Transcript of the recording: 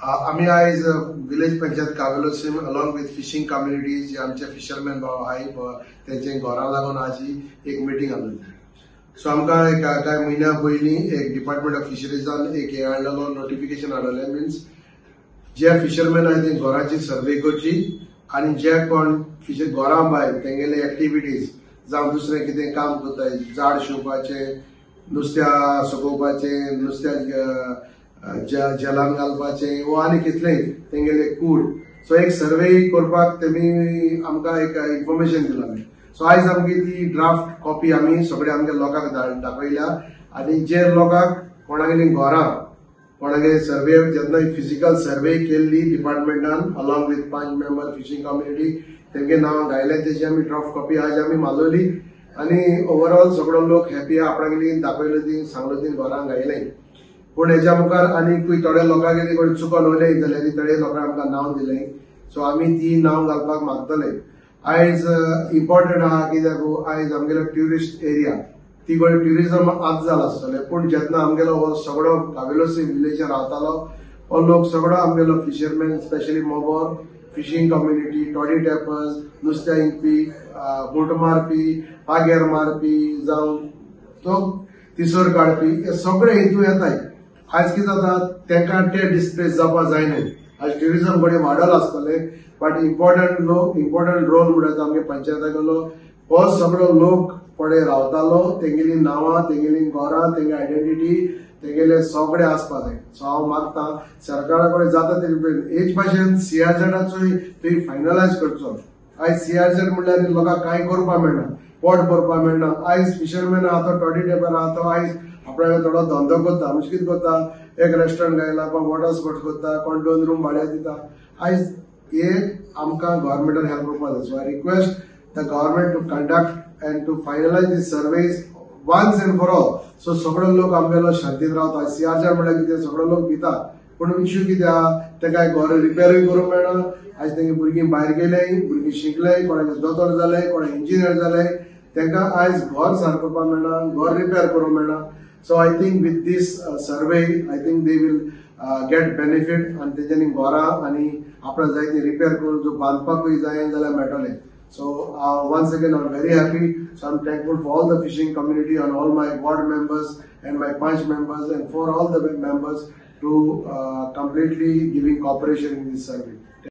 आम्ही आज village panchayat Cavelossim along with fishing communities जे आमचे फिशरमॅन भाव आहाय त्यांचे घरा लागून आज एक मीटिंग आसली. सो आमकां काय म्हयन्या पयलीं एक डिपार्टमेंट ऑफ फिशरीजान एक हे हाडलेलो नोटिफिकेशन हाडलेलें मीन्स जे फिशरमॅन आहाय ते घराची सर्वे करची आणि जे कोण फिशर घरा भायर तेंगेले एक्टिविटीज जावं दुसरें कितें काम करताय झाड शिवपाचें नुस्त्या सुकोवपाचें नुस्त्या जलान घालपाचें वो आनी कितलेंय तेंगेले कूड सो एक सर्वे करपाक तेमी आमकां एक इन्फॉर्मेशन दिलालें. सो आयज आमगे ती ड्राफ्ट कॉपी आमी सगळे आमगे लोकांक दाखयल्या आनी जे लोकांक कोणागेली घरां कोणागे सर्वे जेन्ना फिजिकल सर्वे केल्ली डिपार्टमेंटान along with 5 member fishing community तेंगे नांव घायले तेजी आमी ड्राफ्ट कॉपी आज आमी मागवली आनी ओवरऑल सगळो लोक हॅपी आहा. आपणागेली दाखयलो ती सांगलो ती घरां घायलें. पूण हेच्या मुखार आनी थोड्या लोकांगेली कोण चुकोन उलयत जाल्यार थोडे लोकांक आमकां नांव दिलें. सो आमी ती नांव घालपाक मागतले. आयज इम्पॉर्टंट आहा कित्याक आयज आमगेलो ट्युरिस्ट एरिया ती कोण ट्युरिजम आज जाला आसतलें पूण जेन्ना आमगेलो हो सगळो कावेलोसी विलेजान रावतालो हो लोक सगळो आमगेलो fisherman specially Mobor fishing community toddy tappers नुस्त्या इंकपी बोट मारपी पागेर मारपी जावं तो तिसोर काडपी हे सगळे हितून येताय. आज कितें जाता तांकां ते डिस्प्लेस जावपाक जायना. आज ट्युरिजम बरें वाडल आसतलें बट इम्पॉर्टंट रोल म्हणल्यार आमगे पंचायतागेलो हो सगळो लोक पडे रावतालो तेंगेली नांवां तेंगेली घरां तेंगे आयडेंटिटी तेंगेले सगळे आसपाक जाय. सो हांव मागतां सरकारा कडेन जाता तरी हेच भाशेन सीआरझेडाचोय तुवें फायनलायज करचो. आयज सीआरझेड म्हणल्यार लोकांक कांय करपाक मेळना पोट भरपाक मेळना. आयज फिशरमॅन आहा तो टॉडी टॅपर आहा तो आयज आपणागे थोडो धंदो करता म्हणजे कितें करता एक रेस्टॉरंट घायला कोण वॉटर स्पोर्ट्स करता कोण 2 रूम भाड्याक दिता. आयज हे आमकां गव्हर्मेंटान हेल्प करपाक जाय. So I request the government to conduct and to finalise these surveys once and for all. So सगळो लोक आमगेलो शांतीन रावता. सीआरझेड म्हळ्यार कितें सगळो लोक भिता पूण इश्यू कितें आहा तेका घर रिपेरूय करूंक मेळना. आयज तेंगे भुरगीं भायर गेले भुरगीं शिकले कोणागे दोतोर जाले कोणा इंजिनियर जाले तांकां आयज घर सारको करपाक मेळना घर रिपेर करूंक मेळना. So I think with this survey, I think they will get benefit and तेजेनी घरां आनी आपणा जाय ती रिपेर करून जो बांदपाकूय जाय जाल्यार मेळटलें. So once again I'm very happy. So I'm thankful for all the fishing community and all my ward members and my punch members and for all the members to completely giving cooperation in this survey.